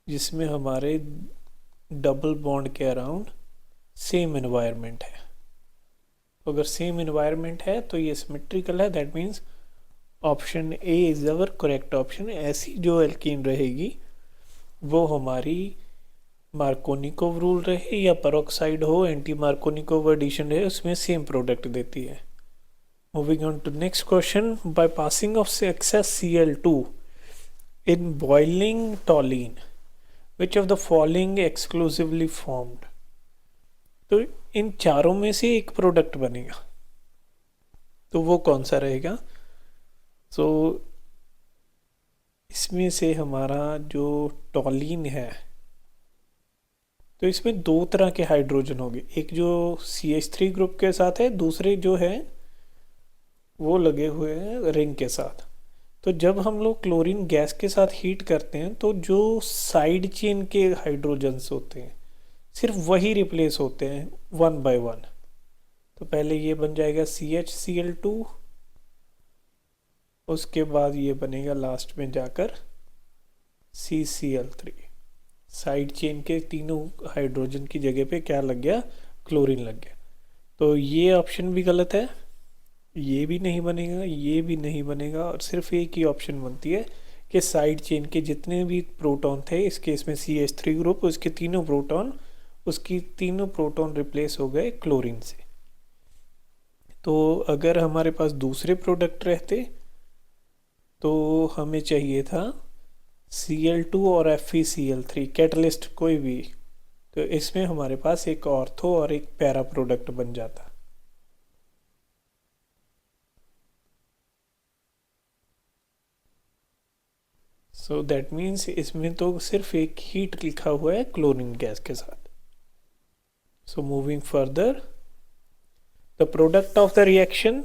जिसमें हमारे डबल बॉन्ड के अराउंड सेम एनवायरनमेंट है. तो अगर सेम एनवायरनमेंट है तो ये सिमेट्रिकल है, that means option A is our correct option. ऐसी जो एल्कीन रहेगी वो हमारी मार्कोनिकोव रूल रहे या पेरोक्साइड हो, एंटी मार्कोनिकोव एडिशन रहे, उसमें सेम प्रोडक्ट देती है. Moving on to next question. By passing of excess Cl2 in boiling toluene, which of the following exclusively formed? तो इन चारों में से एक प्रोडक्ट बनेगा, तो वो कौन सा रहेगा? सो इसमें से हमारा जो टॉलीन है, तो तो इसमें दो तरह के हाइड्रोजन होंगे, एक जो CH3 ग्रुप के साथ है, दूसरे जो है वो लगे हुए हैं रिंग के साथ। तो जब हम लोग क्लोरीन गैस के साथ हीट करते हैं तो जो साइड चेन के हाइड्रोजन्स होते हैं सिर्फ वही रिप्लेस होते हैं वन बाय वन। तो पहले ये बन जाएगा CHCl2, उसके बाद ये बनेगा लास्ट में जाकर CCl3। साइड चेन के तीनों हाइड्रोजन की जगह पे क्या लग गया, क्लोरीन लग गया। तो ये ऑप्शन भी गलत है, ये भी नहीं बनेगा, ये भी नहीं बनेगा, और सिर्फ एक ही ऑप्शन बनती है कि साइड चेन के जितने भी प्रोटॉन थे, इस केस में CH3 ग्रुप, उसके तीनों प्रोटॉन रिप्लेस हो गए क्लोरीन से। तो अगर हमारे पास दूसरे प्रोडक्ट रहते तो हमें चाहिए था Cl2 और FeCl3 कैटलिस्ट कोई भी, तो इसमें हमारे पास एक ऑर्थो और एक पैरा प्रोडक्ट बन जाता। सो दैट मीन्स इसमें तो सिर्फ एक हीट लिखा हुआ है क्लोरीन गैस के साथ। सो moving further, the product of the reaction.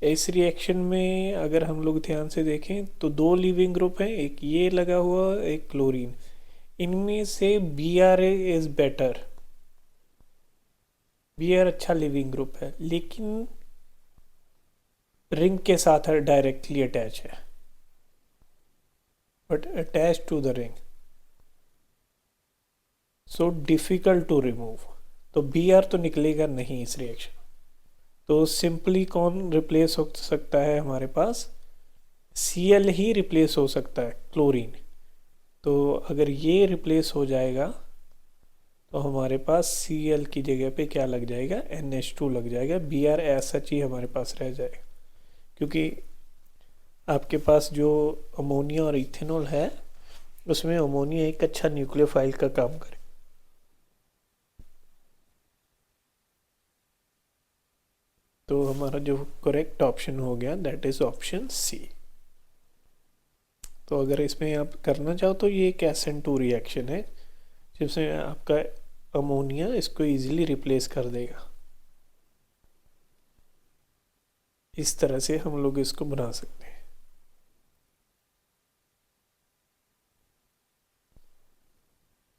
इस रिएक्शन में अगर हम लोग ध्यान से देखें तो दो लिविंग ग्रुप हैं, एक ये लगा हुआ, एक क्लोरीन। इनमें से Br इज बेटर, Br अच्छा लिविंग ग्रुप है, लेकिन रिंग के साथ डायरेक्टली अटैच है, but attach to the ring, so difficult to remove. तो Br तो निकलेगा नहीं इस रिएक्शन। तो सिंपली कौन रिप्लेस हो सकता है हमारे पास, Cl ही रिप्लेस हो सकता है, क्लोरीन। तो अगर ये रिप्लेस हो जाएगा तो हमारे पास Cl की जगह पे क्या लग जाएगा, NH2 लग जाएगा, Br ऐसा ही हमारे पास रह जाएगा। क्योंकि आपके पास जो अमोनिया और इथेनॉल है उसमें अमोनिया एक अच्छा न्यूक्लियोफाइल का काम करे। तो हमारा जो करेक्ट ऑप्शन हो गया दैट इज ऑप्शन सी। तो अगर इसमें आप करना चाहो तो ये एक SN2 रिएक्शन है जिसमें आपका अमोनिया इसको इजीली रिप्लेस कर देगा। इस तरह से हम लोग इसको बना सकते हैं।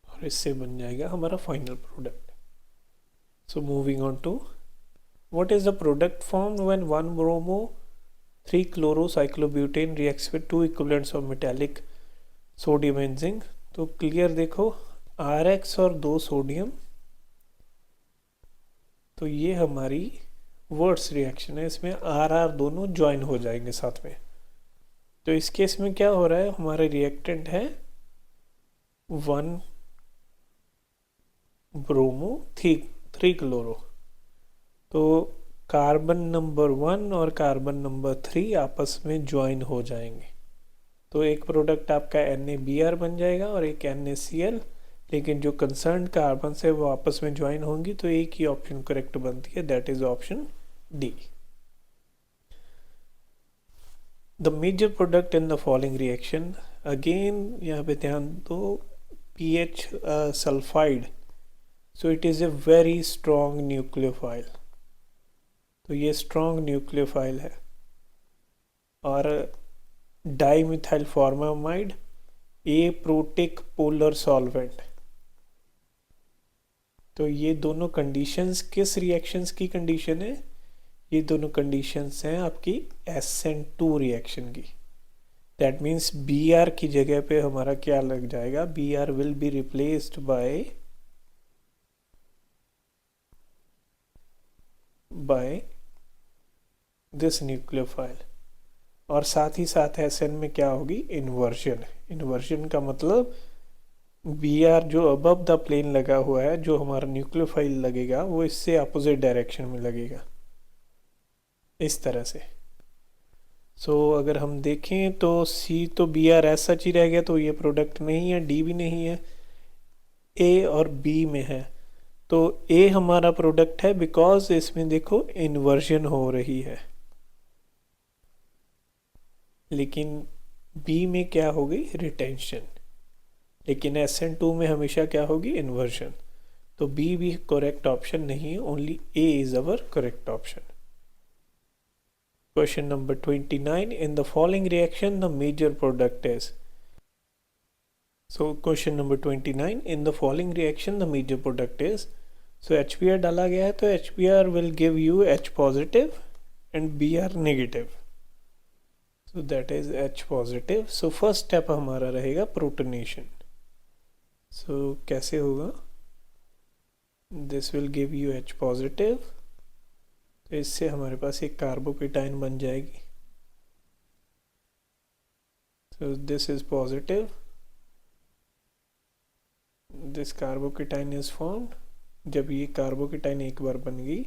और इससे बन जाएगा हमारा final product. So moving on to, what is the product formed when 1 bromo 3 chloro cyclobutane reacts with 2 equivalents of metallic sodium and zinc। तो क्लियर देखो, RX और 2 सोडियम, तो ये हमारी वर्ड्स रिएक्शन है, इसमें RR दोनों ज्वाइन हो जाएंगे साथ में। तो इस केस में क्या हो रहा है, हमारा रिएक्टेंट है 1 ब्रोमो 3 क्लोरो। तो कार्बन नंबर 1 और कार्बन नंबर 3 आपस में ज्वाइन हो जाएंगे। तो एक प्रोडक्ट आपका NaBr बन जाएगा और एक NaCl, लेकिन जो कंसर्न कार्बन से वो आपस में ज्वाइन होंगी, तो एक ही ऑप्शन करेक्ट बनती है, that is option D. The major product in the following reaction, again यहाँ पे ध्यान दो, PH sulphide, so it is a very strong nucleophile. तो ये स्ट्रॉन्ग न्यूक्लियोफाइल है। और dimethyl formamide, aprotic polar solvent. तो ये दोनों कंडीशंस किस रिएक्शंस की कंडीशन है, ये दोनों कंडीशंस हैं आपकी SN2 रिएक्शन की। दैट मीन्स Br की जगह पे हमारा क्या लग जाएगा, Br will be replaced by this nucleophile. और साथ ही साथ SN में क्या होगी, इन्वर्जन। इन्वर्जन का मतलब Br जो अबव द प्लेन लगा हुआ है, जो हमारा न्यूक्लियोफाइल लगेगा वो इससे अपोजिट डायरेक्शन में लगेगा, इस तरह से। सो अगर हम देखें तो C तो Br ऐसा ही रह गया, तो ये प्रोडक्ट नहीं है, D भी नहीं है, A और B में है। तो A हमारा प्रोडक्ट है बिकॉज इसमें देखो इन्वर्जन हो रही है, लेकिन B में क्या हो गई, रिटेंशन। लेकिन SN2 में हमेशा क्या होगी, इन्वर्जन। तो बी भी करेक्ट ऑप्शन नहीं है, only A is our correct option. Question number 29. In the following reaction, the major product is. So question number 29. In the following reaction, the major product is. So HBr डाला गया है, तो HBr will give you H positive and Br negative. So that is H positive. So first step हमारा रहेगा protonation. So कैसे होगा? This will give you H positive. तो इससे हमारे पास एक कार्बोकेटाइन बन जाएगी। So this is positive. This carbocation is formed. जब ये कार्बोकेटाइन एक बार बन गई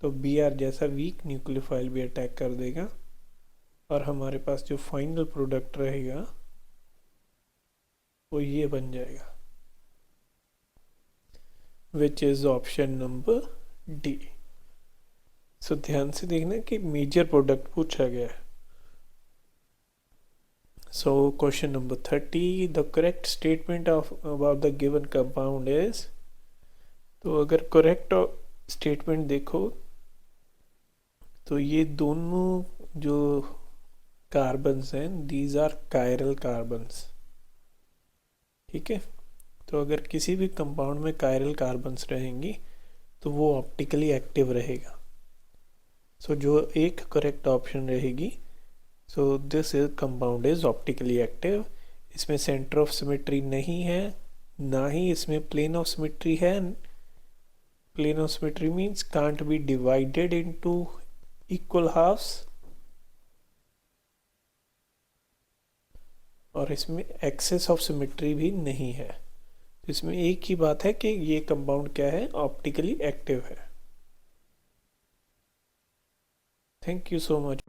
तो Br जैसा वीक न्यूक्लियोफाइल भी अटैक कर देगा और हमारे पास जो फाइनल प्रोडक्ट रहेगा वो ये बन जाएगा, which is option number D. So ध्यान से देखना कि मेजर प्रोडक्ट पूछा गया है। So question number 30, the correct statement of about the given compound is. तो अगर करेक्ट स्टेटमेंट देखो तो ये दोनों जो कार्बन्स हैं, दीज आर कायरल कार्बन्स। ठीक है, तो अगर किसी भी कंपाउंड में कायरल कार्बन्स रहेंगी तो वो ऑप्टिकली एक्टिव रहेगा। सो जो एक करेक्ट ऑप्शन रहेगी, so this compound is optically active. इसमें सेंटर ऑफ सिमेट्री नहीं है, ना ही इसमें प्लेन ऑफ सिमेट्री है। Plane of symmetry means can't be divided into equal halves, और इसमें एक्सेस ऑफ सिमेट्री भी नहीं है। तो इसमें एक ही बात है कि ये कंपाउंड क्या है, ऑप्टिकली एक्टिव है। Thank you so much.